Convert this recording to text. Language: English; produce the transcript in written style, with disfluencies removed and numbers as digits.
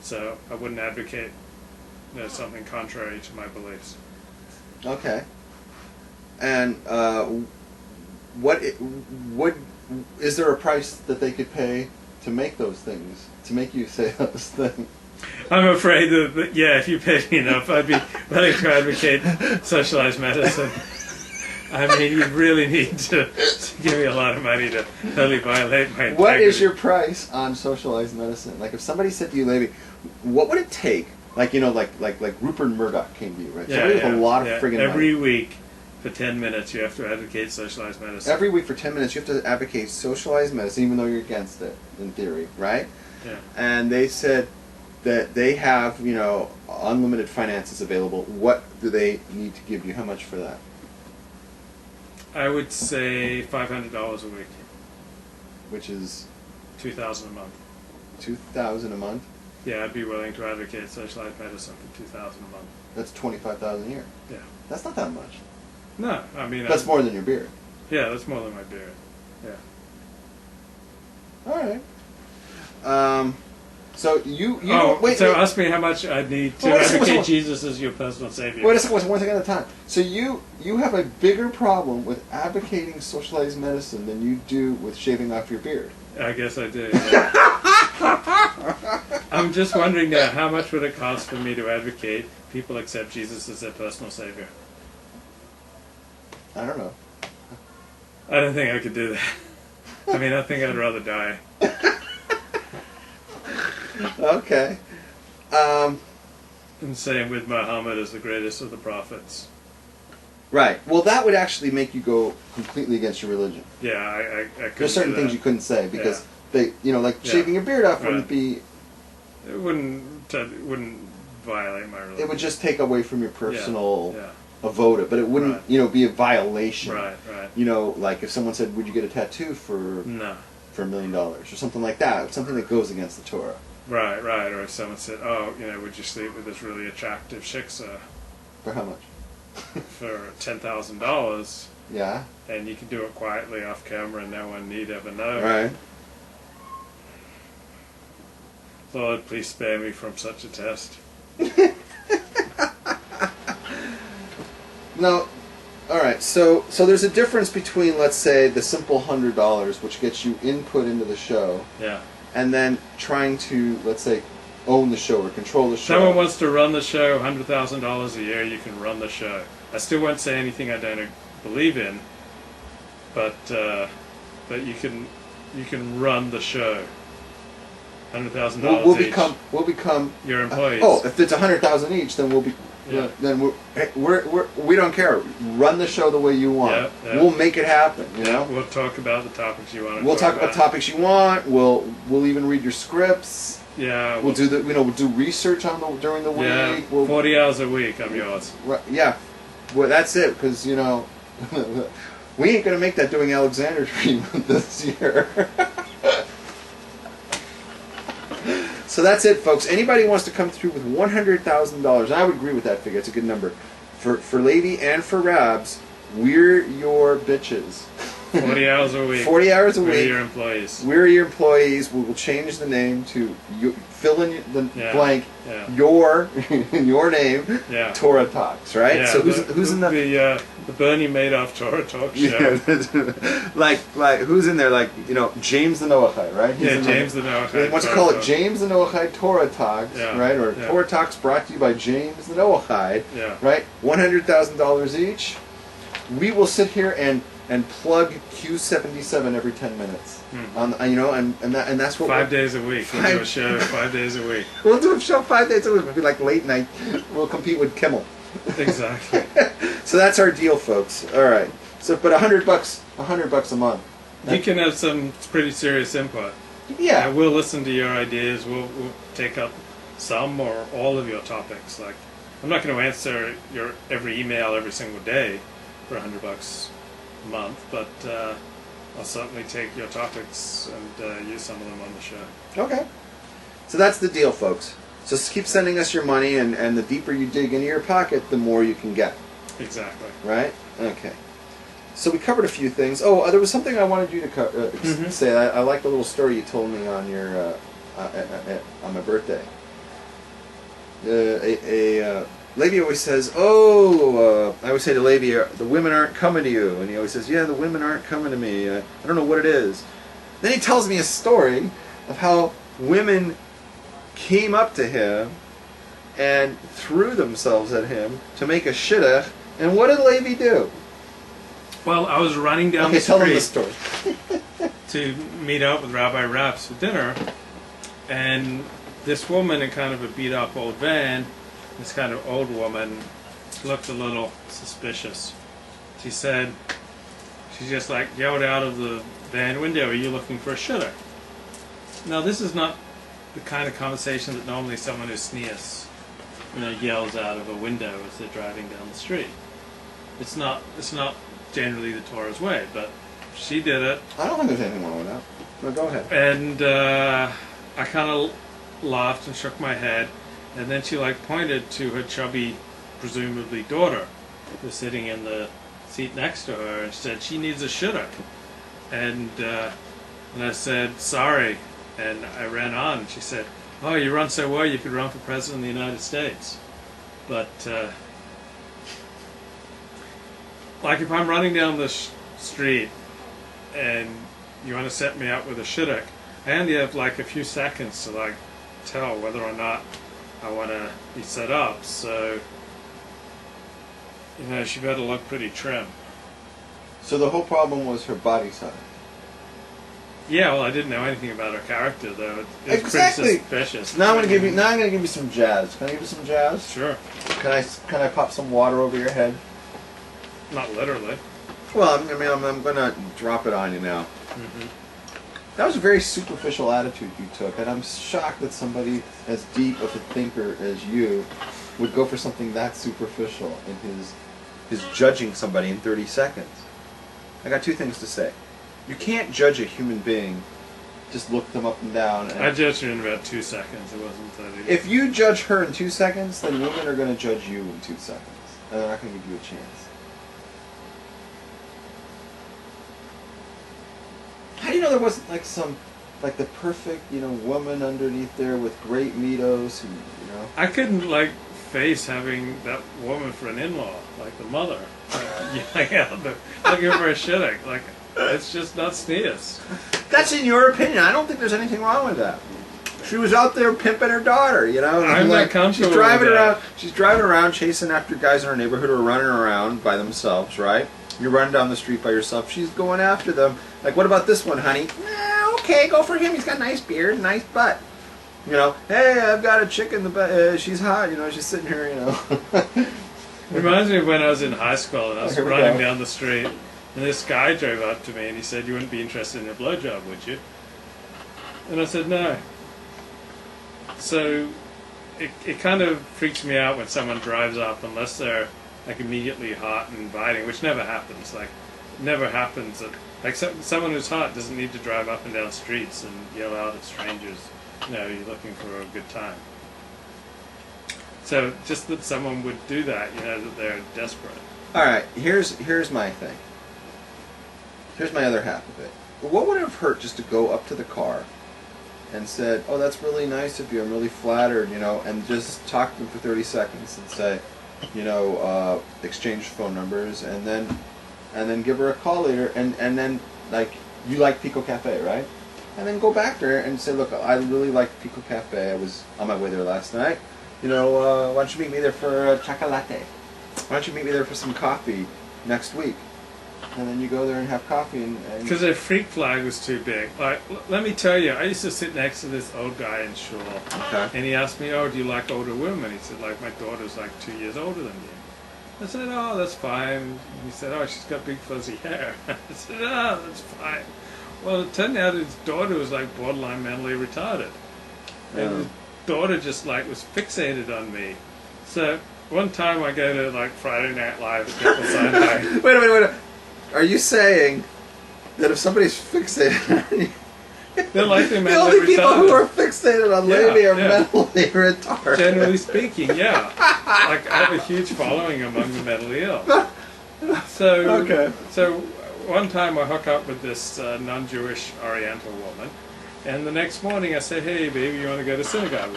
So I wouldn't advocate something contrary to my beliefs. Okay. And what is there a price that they could pay to make those things, to make you say those things? I'm afraid that if you paid me enough, I'd be willing to advocate socialized medicine. I mean, you'd really need to give me a lot of money to totally violate my integrity. What is your price on socialized medicine? Like, if somebody said to you, Levi, what would it take? Like, like Rupert Murdoch came to you, right? Yeah, somebody with a lot of friggin' money. Every week for 10 minutes you have to advocate socialized medicine. Every week for 10 minutes you have to advocate socialized medicine, even though you're against it, in theory, right? Yeah. And they said that they have, unlimited finances available. What do they need to give you? How much for that? I would say $500 a week. Which is $2,000 a month. $2,000 a month? Yeah, I'd be willing to advocate socialized medicine for $2,000 a month. That's $25,000 a year. Yeah. That's not that much. No, I mean that's more than your beard. Yeah, that's more than my beard. Yeah. All right. So you wait. So ask me how much I need to advocate Jesus as your personal savior. Wait a second, one thing at a time. So you have a bigger problem with advocating socialized medicine than you do with shaving off your beard. I guess I do. Yeah. I'm just wondering now, how much would it cost for me to advocate people accept Jesus as their personal savior? I don't know. I don't think I could do that. I mean, I think I'd rather die. Okay. And same with Muhammad as the greatest of the prophets. Right. Well, that would actually make you go completely against your religion. Yeah, I couldn't. There's certain things you couldn't say because they, like shaving your beard off wouldn't be. It wouldn't violate my religion. It would just take away from your personal Yeah. avoda, but it wouldn't, be a violation. Right. Like if someone said, "Would you get a tattoo for $1 million or something like that?" Something that goes against the Torah. Right. Or if someone said, "Oh, would you sleep with this really attractive shiksa?" For how much? For $10,000. Yeah. And you can do it quietly off camera and no one need ever know. Right. Lord, please spare me from such a test. No. All right. So there's a difference between, let's say, the simple $100, which gets you input into the show. Yeah. And then trying to, let's say, own the show or control the show. Someone wants to run the show, $100,000 a year, you can run the show. I still won't say anything I don't believe in, but you can run the show. $100,000 We'll become your employees. If it's $100,000 each, then we'll be. Yeah. Then we don't care. Run the show the way you want. Yeah. We'll make it happen. We'll talk about the topics you want. We'll talk about topics you want. We'll even read your scripts. Yeah. We'll do we'll do research during the week. Yeah. 40 hours a week. I'm yours. Yeah. Well, that's it because we ain't gonna make that doing Alexander Dream this year. So that's it, folks. Anybody wants to come through with $100,000, I would agree with that figure. It's a good number. For Levi and for Rabs, we're your bitches. 40 hours a week. 40 hours a week. We're your employees. We're your employees. We will change the name to fill in the blank. Yeah. Your name. Yeah. Torah Talks, right? Yeah, so who's in the Bernie Madoff Torah Talk show? Yeah. like who's in there? Like James the Noahide, right? James the Noahide. What's it called? James the Noahide Torah Talks, right? Or Torah Talks brought to you by James the Noahide, right? $100,000 each. We will sit here and plug Q77 every 10 minutes. And that's what 5 days a week. We'll do a show 5 days a week. We'll do a show 5 days a week. It'll be like late night. We'll compete with Kimmel. Exactly. So that's our deal, folks. All right. So, but $100 a month. You can have some pretty serious input. Yeah. We'll listen to your ideas. We'll take up some or all of your topics. Like, I'm not going to answer your every email every single day for $100 a month, but I'll certainly take your topics and use some of them on the show. Okay. So that's the deal, folks. Just keep sending us your money, and the deeper you dig into your pocket, the more you can get. Exactly. Right? Okay. So we covered a few things. Oh, there was something I wanted you to say. I like the little story you told me on your on my birthday. Levi always says, I always say to Levi, the women aren't coming to you. And he always says, yeah, the women aren't coming to me. I don't know what it is. Then he tells me a story of how women came up to him and threw themselves at him to make a shidduch. And what did Levi do? Well, I was running down the tell street him the story. to meet up with Rabbi Raps for dinner, and this woman in kind of a beat-up old van, this kind of old woman, looked a little suspicious. She said, she just like yelled out of the van window, "Are you looking for a shidduch?" Now, this is not the kind of conversation that normally someone who sneers, yells out of a window as they're driving down the street. It's not generally the Torah's way, but she did it. I don't think there's anything wrong with that. No, go ahead. And I kind of laughed and shook my head, and then she like pointed to her chubby, presumably daughter, who's sitting in the seat next to her, and said she needs a shidduch. And I said sorry, and I ran on. And she said, "Oh, you run so well, you could run for president of the United States." But like if I'm running down the street and you want to set me up with a shidduch, I only have like a few seconds to like tell whether or not I want to be set up. So, she better look pretty trim. So the whole problem was her body size. Yeah, well, I didn't know anything about her character, though. It was pretty suspicious. Now I'm gonna give you some jazz. Can I give you some jazz? Sure. Can I pop some water over your head? Not literally. Well, I'm gonna drop it on you now. Mm-hmm. That was a very superficial attitude you took, and I'm shocked that somebody as deep of a thinker as you would go for something that superficial in his judging somebody in 30 seconds. I got two things to say. You can't judge a human being, just look them up and down. I judged her in about 2 seconds. It wasn't that easy. If you judge her in 2 seconds, then women are going to judge you in 2 seconds, and they're not going to give you a chance. How do you know there wasn't the perfect, woman underneath there with great middos, who, I couldn't face having that woman for an in-law, like the mother, looking for a shidduch. It's just not sneeze. That's in your opinion. I don't think there's anything wrong with that. She was out there pimping her daughter, I'm not comfortable she's driving with that. around. She's driving around, chasing after guys in her neighborhood who are running around by themselves, right? You're running down the street by yourself. She's going after them. Like, what about this one, honey? Okay, go for him. He's got a nice beard, nice butt. Hey, I've got a chick in the butt. She's hot. She's sitting here. Reminds me of when I was in high school and I was running down the street, and this guy drove up to me and he said, "You wouldn't be interested in a blowjob, would you?" And I said, "No." So it kind of freaks me out when someone drives up, unless they're immediately hot and inviting, which never happens. Never happens. Someone who's hot doesn't need to drive up and down streets and yell out at strangers, you're looking for a good time. So just that someone would do that, that they're desperate. All right, here's my thing. Here's my other half of it. What would it have hurt just to go up to the car and said, "Oh, that's really nice of you. I'm really flattered," and just talk to them for 30 seconds and say, exchange phone numbers, and then give her a call later, and then you like Pico Cafe, right? And then go back there and say, "Look, I really like Pico Cafe. I was on my way there last night. Why don't you meet me there for a chocolate? Why don't you meet me there for some coffee next week?" And then you go there and have coffee. Because their freak flag was too big. Let me tell you, I used to sit next to this old guy in shul. Okay. And he asked me, "Oh, do you like older women?" He said, "My daughter's 2 years older than you." I said, "Oh, that's fine." He said, "Oh, she's got big fuzzy hair." I said, "Oh, that's fine." Well, it turned out his daughter was borderline mentally retarded. And his daughter just was fixated on me. So one time I go to Friday Night Live at Pickle Sunday. Wait a minute. Are you saying that if somebody's fixated on you, they're likely mentally retarded? The only people who are fixated on Levi are mentally retarded? Generally speaking, yeah. I have a huge following among the mentally ill. So one time I hook up with this non-Jewish Oriental woman, and the next morning I say, "Hey, baby, you want to go to synagogue with me?"